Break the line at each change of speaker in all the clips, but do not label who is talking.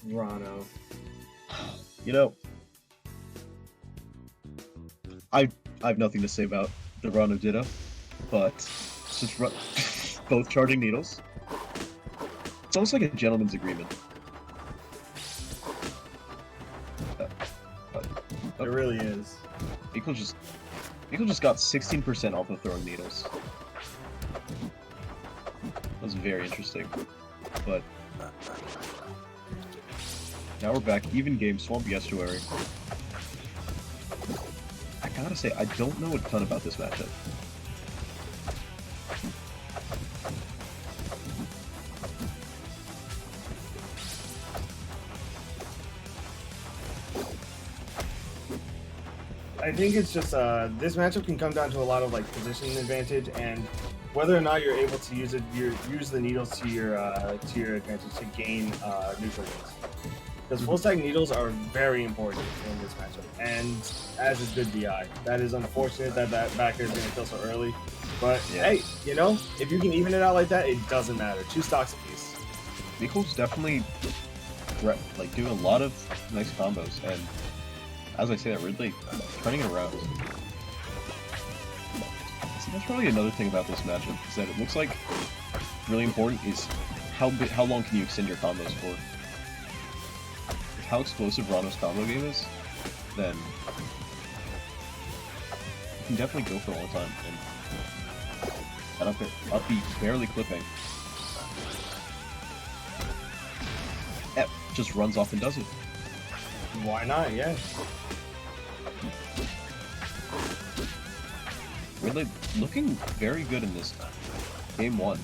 Ranno.
You know, I have nothing to say about the Ranno Ditto, but just both charging needles. It's almost like a gentleman's agreement.
It really is.
Meechole just got 16% off of throwing needles. That was very interesting. But now we're back, even game, Swamp Estuary. I gotta say, I don't know a ton about this matchup.
I think it's just this matchup can come down to a lot of like positioning advantage and whether or not you're able to use the needles to your advantage to gain neutral gains. Because full stack needles are very important in this matchup, and as is good DI. That is unfortunate that backer is going to kill so early, but
Yeah.
hey, you know, if you can even it out like that, it doesn't matter. 2 stocks apiece.
Meechole's definitely like doing a lot of nice combos, and as I say that, Ridlay turning it around. See, that's probably another thing about this matchup, is that it looks like really important is how long can you extend your combos for. With how explosive Ranno's combo game is, then you can definitely go for a long time, and that up B barely clipping. F just runs off and does it.
Why not? Yeah.
Ridlay looking very good in this game 1.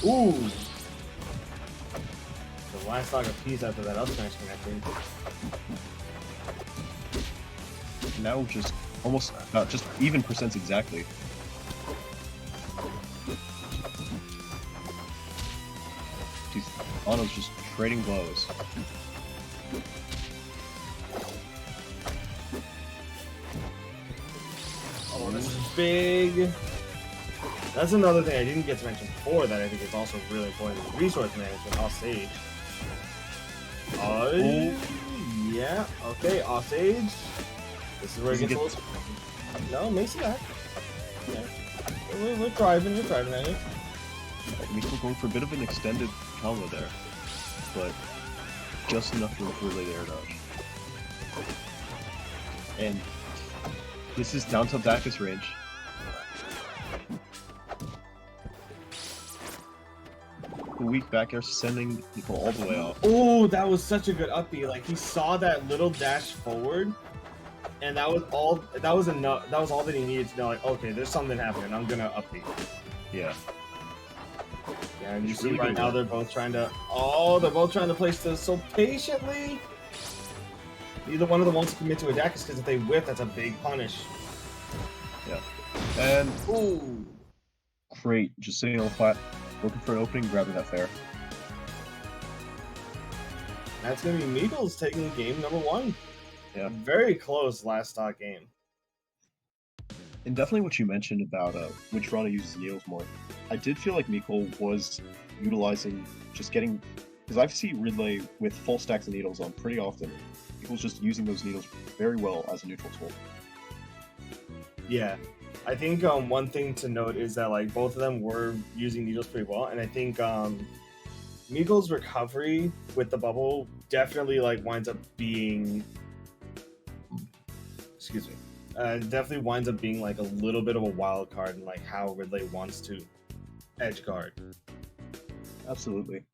Ooh. The last stock apiece after that up smash connecting.
Now just almost not just even percents exactly. Jeez, Anno's just trading blows.
Oh, this is big. That's another thing I didn't get to mention before that I think is also really important: resource management off stage. Oh, yeah. Okay, off stage. This is where it gets a little. No, makes it back. Yeah. We're driving at it.
Meechole going for a bit of an extended combo there, but just enough room for Ridlay to air dodge. And this is down to Dacus range. The weak back air sending Meechole all the way off.
Oh, that was such a good up B. Like he saw that little dash forward, and that was all. That was enough. That was all that he needed to know. Like, okay, there's something happening. I'm gonna up B.
Yeah.
Yeah, and you
It's
see
really
right
good
now
work.
they're both trying to. Oh, they're both trying to place this so patiently. Neither one of them wants to commit to a Dacus because if they whiff, that's a big punish.
Yeah. And
Ooh.
great, just sitting on the flat, looking for an opening, grabbing that fair.
That's gonna be Meekles taking game number 1.
Yeah.
Very close last stock game.
And definitely what you mentioned about which Ranno uses needles more. I did feel like Meechole was utilizing just getting, because I've seen Ridlay with full stacks of needles on pretty often. Meechole's just using those needles very well as a neutral tool.
Yeah, I think one thing to note is that like both of them were using needles pretty well, and I think Meekle's recovery with the bubble definitely like winds up being, excuse me, definitely winds up being like a little bit of a wild card in like how Ridlay wants to edge guard.
Absolutely.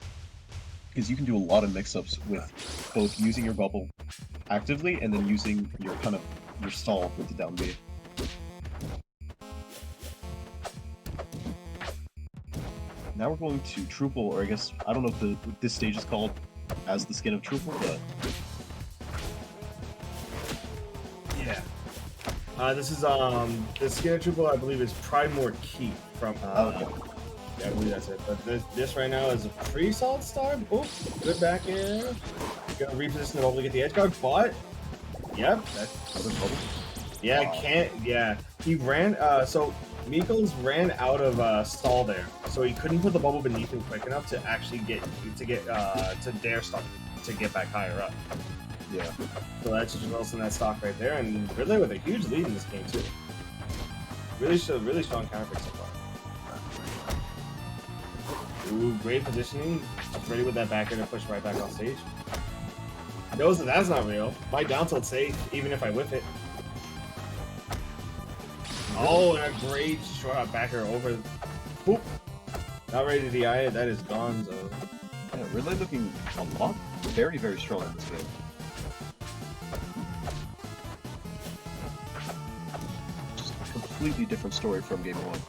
Because you can do a lot of mix-ups with both using your bubble actively and then using your your stall with the down B. Now we're going to Truple, or I guess, I don't know if this stage is called as the skin of Truple, but...
Yeah. This is, the skin of Truple, I believe, is Primordial Keep from,
okay.
Yeah, I believe that's it. But this right now is a pretty solid start. Oh, good back air. Gonna reposition the bubble to get the edge guard, but Yep.
Another bubble.
Yeah,
Wow.
can't. Yeah, he ran. So Meekles ran out of stall there, so he couldn't put the bubble beneath him quick enough to actually get to dare start to get back higher up.
Yeah.
So that just results in that stock right there, and Ridlay with a huge lead in this game too. Really strong counter pick so far. Ooh, great positioning. Just ready with that back air to push right back on stage. Knows that that's not real. My down tilt safe, even if I whip it. Oh, and a great short out back air over. Boop. Not ready to DI it. That is gonzo.
Yeah, Ridlay looking a lot, very, very strong in this game. Just a completely different story from game 1.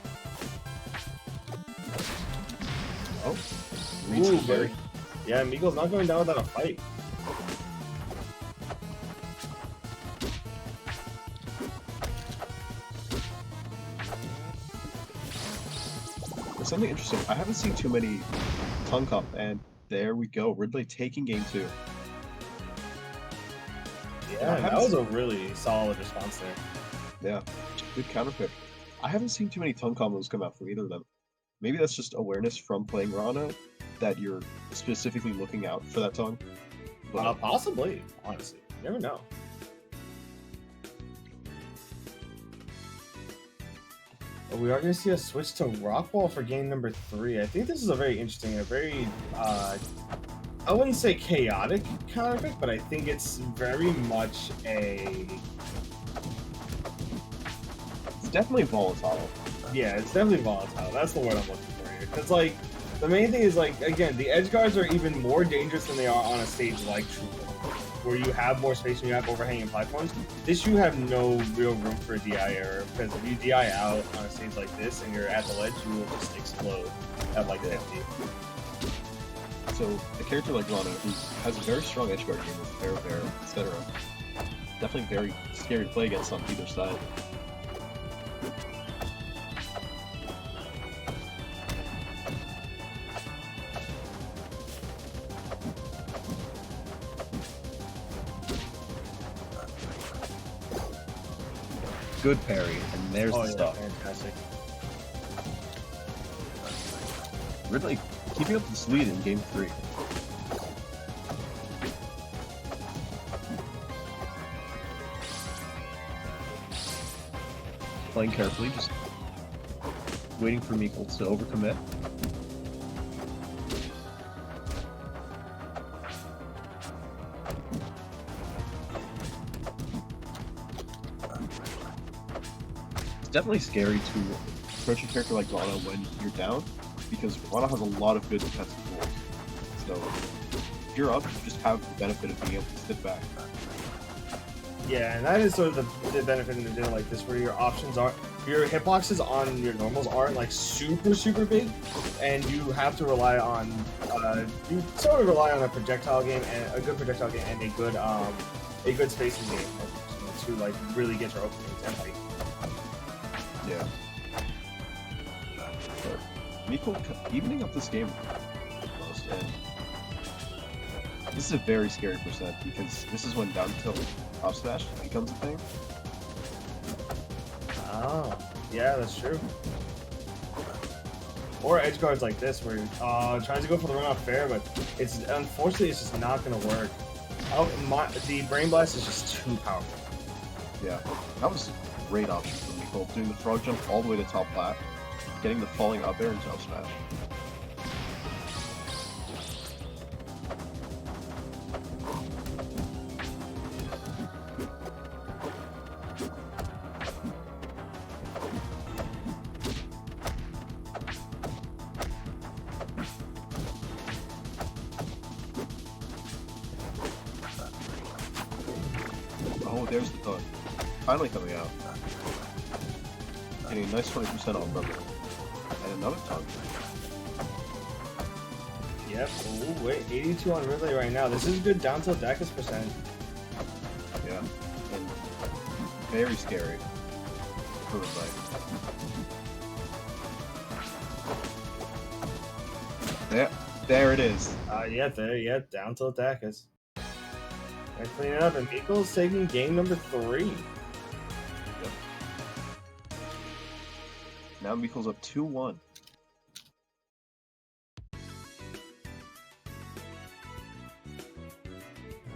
Oh, reads
Ooh,
the berry.
Yeah, Meekle's not going down without a fight.
There's something interesting. I haven't seen too many tongue cup, and there we go. Ridlay taking game 2.
Yeah, that was a really solid response there.
Yeah, good counter pick. I haven't seen too many tongue combos come out from either of them. Maybe that's just awareness from playing Ranno that you're specifically looking out for that tongue. But
Possibly, honestly. You never know. But we are going to see a switch to Rockwall for game number 3. I think this is a very interesting, a very, I wouldn't say chaotic counter pick, but I think it's very much a...
it's definitely volatile.
Yeah, it's definitely volatile. That's the word I'm looking for here. Because, like, the main thing is, like, again, the edge guards are even more dangerous than they are on a stage like True, where you have more space and you have overhanging platforms. This, you have no real room for a DI error, because if you DI out on a stage like this and you're at the ledge, you will just explode at, like, 50.
So, a character like Ranno, who has a very strong edge guard game with Fair, etc., definitely very scary to play against on either side. Good parry, and there's the stuff.
Fantastic.
Ridlay keeping up this lead in game 3. Playing carefully, just waiting for Meekle to overcommit. Definitely scary to approach a character like Ranno when you're down, because Ranno has a lot of good defensive tools. So if you're up, you just have the benefit of being able to sit back.
Yeah, and that is sort of the benefit in a deal like this, where your options are, your hitboxes on your normals aren't like super big, and you have to rely on, you sort of rely on a projectile game and a good projectile game and a good spacing game to like really get your openings empty.
Yeah. But Meekle evening up this game almost, and this is a very scary percent because this is when down tilt up smash becomes a thing.
Oh, yeah, that's true. Or edge guards like this, where trying to go for the run off fair, but it's unfortunately it's just not gonna work. The brain blast is just too powerful.
Yeah, that was a great option for Meekle, doing the frog jump all the way to top flat, getting the falling up air into up smash. Oh, there's the thug. Finally coming out. Getting a nice 20% off from it. And another thug.
Yep. Oh, wait, 82 on Ridlay right now. This is good down tilt Dacus percent.
Yeah. And very scary for Ridlay. There it is.
Yeah, down tilt Dacus. They're cleaning up, and Meechole's taking game number 3.
Yep. Now Meechole's up 2-1.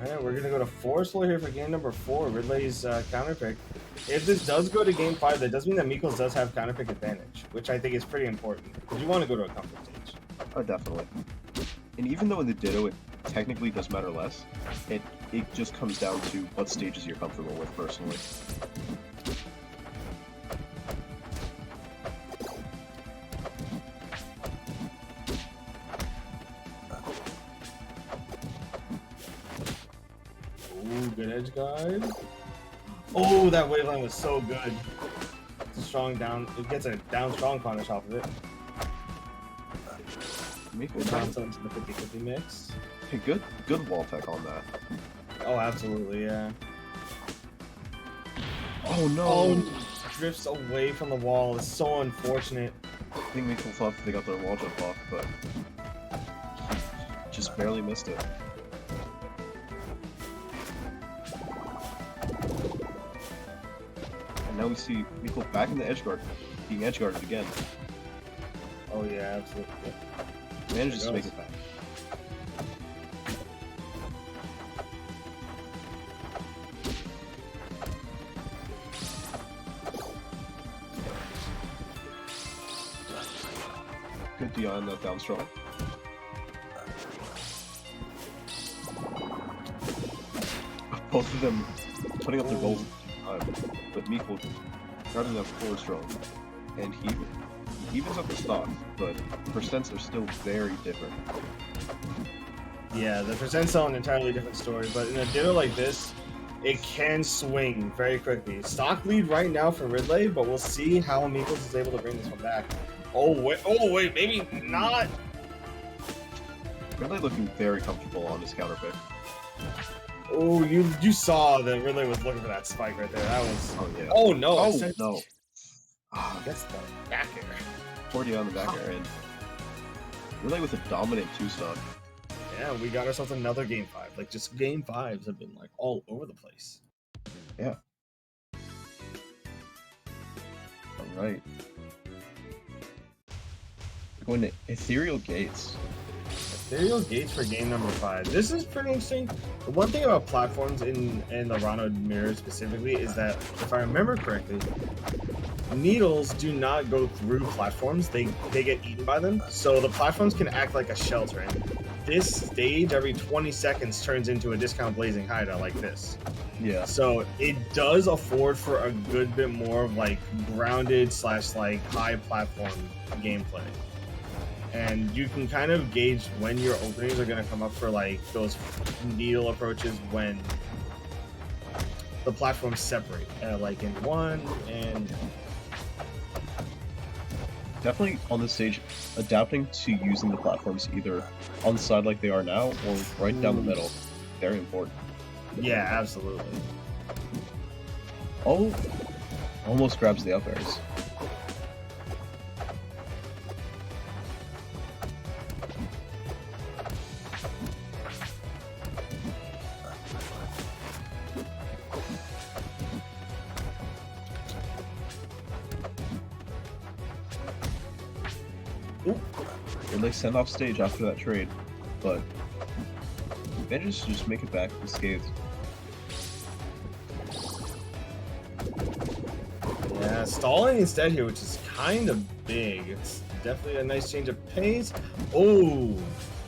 Alright, we're gonna go to force floor here for game number 4, Ridlay's counter pick. If this does go to game 5, that does mean that Meechole's does have counter pick advantage, which I think is pretty important, because you want to go to a comfort stage.
Oh, definitely. And even though in the Ditto it technically does matter less, it just comes down to what stages you're comfortable with personally.
Ooh, good edge guard. Oh, that wave line was so good. It's a strong down. It gets a down strong punish off of it.
Meechole's
Bounce into the 50-50 mix.
hey, good wall tech on that.
Oh, absolutely, yeah.
Oh no!
Oh, drifts away from the wall. It's so unfortunate.
I think Meechole thought they got their wall jump off, but just barely missed it. And now we see Meechole back in the edge guard, being edge guarded again.
Oh yeah, absolutely.
Manages to make it back. Good DI on that down strong. Both of them putting up their goals at the same time, but Meechole grabbing that forward strong, and he evens up the stock, but percents are still very different.
Yeah, the percent's on an entirely different story, but in a ditto like this, it can swing very quickly. Stock lead right now for Ridlay, but we'll see how Meechole is able to bring this one back. Oh wait, maybe not.
Ridlay looking very comfortable on his counter pick.
Oh, you saw that Ridlay was looking for that spike right there. That was.
Oh yeah.
Oh no!
Oh no.
That's the back air.
40 on the back air, and Ridlay with a dominant 2-stock.
Yeah, we got ourselves another game 5. Like, just game 5s have been like all over the place.
Yeah. All right. We're going to Ethereal Gates.
Ethereal Gates for game number 5. This is pretty interesting. The one thing about platforms in the Ranno mirror specifically is that, if I remember correctly, needles do not go through platforms. They get eaten by them. So the platforms can act like a shelter. And this stage, every 20 seconds, turns into a discount blazing hideout like this.
Yeah.
So it does afford for a good bit more of like grounded / like high platform gameplay. And you can kind of gauge when your openings are going to come up for like those needle approaches when the platforms separate, like in 1 and...
Definitely on this stage, adapting to using the platforms either on the side like they are now or right down the middle. Very important.
Yeah, absolutely.
Oh, almost grabs the up airs. And they send off stage after that trade, but manages to just make it back unscathed.
Yeah, stalling instead here, which is kind of big. It's definitely a nice change of pace. Oh,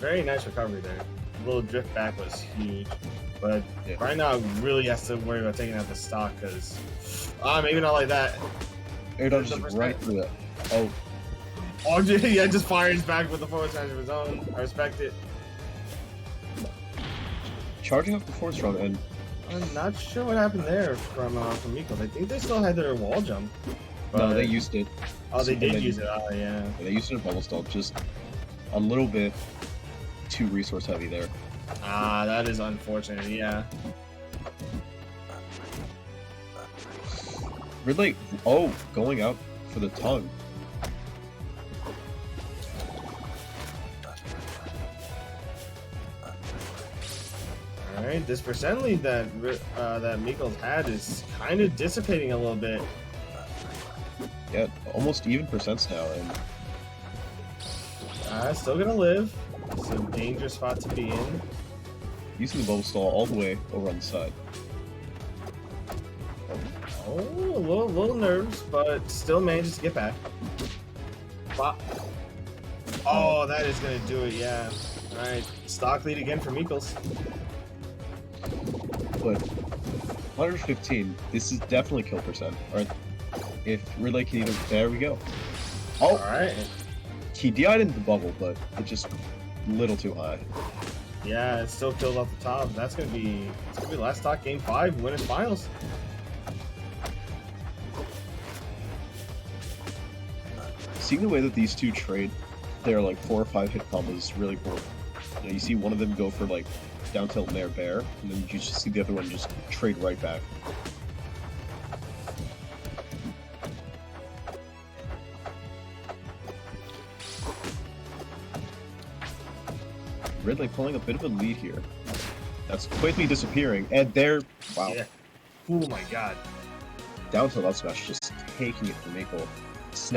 very nice recovery there. A little drift back was huge. But
Yeah.
right now, really has to worry about taking out the stock because, maybe not like that.
Air dodges right through that. Oh,
Oh, yeah, just fires back with the forward smash of his own. I respect it.
charging up the forward strong, and
I'm not sure what happened there from Meechole. I think they still had their wall jump.
no, they used it.
Oh, they did
then-
use it. Oh, yeah.
They used it in bubble stall, just a little bit too resource heavy there.
Ah, that is unfortunate. Yeah.
Ridlay, going out for the tongue.
All right. right, this percent lead that that Meechole had is kind of dissipating a little bit.
Yeah, almost even percents now, and
Still gonna live. It's a dangerous spot to be in.
using the bubble stall all the way over on the side.
Oh, a little nerves, but still manages to get back. Pop. Oh, that is gonna do it. Yeah. All right, stock lead again for Meechole.
But 115, this is definitely kill percent. Alright, if Ridlay can either, there we go. Oh,
All right.
he DI'd into the bubble, but it just a little too high.
Yeah, it's still killed off the top. That's gonna be last stock game 5, winners finals.
Seeing the way that these two trade their like 4 or 5 hit combos is really cool. You know, you see one of them go for like down tilt nair bear, and then you just see the other one just trade right back. Ridlay pulling a bit of a lead here. That's quickly disappearing, and there, wow.
Yeah. Oh my god.
Down tilt up smash just taking it from Meechole.